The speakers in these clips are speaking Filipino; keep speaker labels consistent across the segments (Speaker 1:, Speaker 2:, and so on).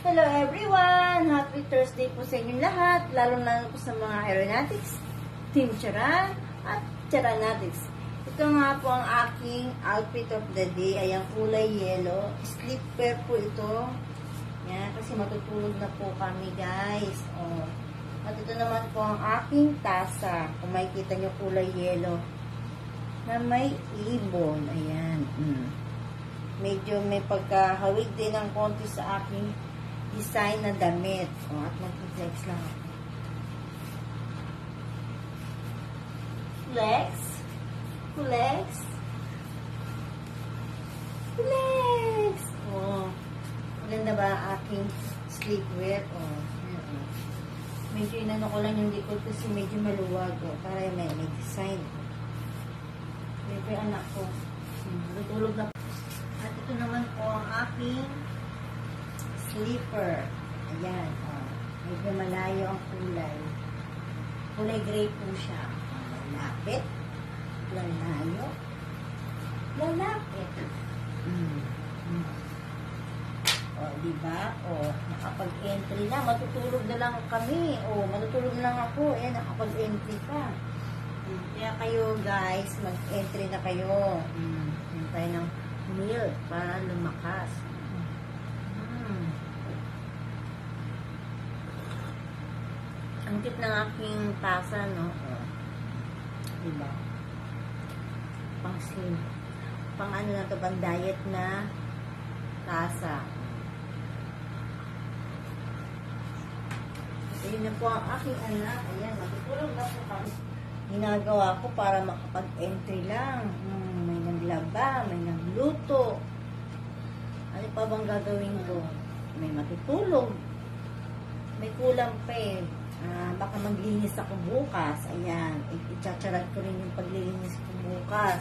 Speaker 1: Hello everyone! Happy Thursday po sa inyong lahat, lalo-lalo po sa mga aeronautics, Team Charan at Charanatics. Ito nga po ang aking outfit of the day, ay ang kulay yellow. Sleeper po ito. Yan, kasi matutulog na po kami guys. Oh. At ito naman po ang aking tasa. Kung makikita nyo kulay yellow na may ibon. Ayan. Medyo may pagkahawig din ng konti sa aking design na damit. O, at mag-flex lang ako. Flex. Flex. Flex. O, maganda ba ang aking sleepwear? O, medyo inano ko lang yung likod kasi medyo maluwag. O, para may design. Medyo anak ko. Natulog na. At ito naman po ang aking slipper. Ayan. Medyo malayo ang kulay. Kulay gray po siya. Lalapit. Lalayo. Lalapit. O, diba? O, nakapag-entry na. Matutulog na lang kami. O, matutulog na lang ako. Ayan, nakapag-entry ka. Kaya kayo, guys, mag-entry na kayo. Hintay ng milk para lumakas. Ang cute ng aking tasa, no? Diba? Pang slim. Pang ano na to, pang diet na tasa. So, yun na po ang aking anak. Ayan, matutulog na po kami. Ginagawa ko para makapag-entry lang. May naglaba, may nagluto. Ano pa bang gagawin ko? May matutulog. May kulang pa eh. Baka maglinis ako bukas. Ayan. I-chacharat ko rin yung paglilinis ko bukas.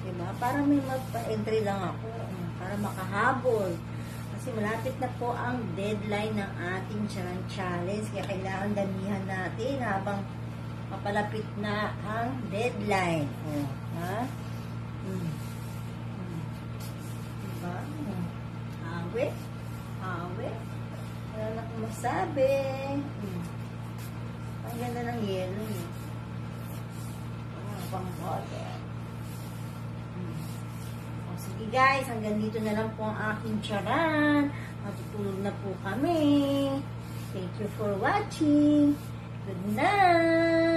Speaker 1: Diba? Para may magpa-entry lang ako. Para makahabol. Kasi malapit na po ang deadline ng ating Charan Challenge. Kaya kailangan damihan natin habang mapalapit na ang deadline. Ha? Diba? Awe. Awe. Wala na akong masabi. Ang ganda ng yellow eh. Pang border. Sige guys, hanggang dito na lang po ang aking charan. Matutulog na po kami. Thank you for watching. Good night.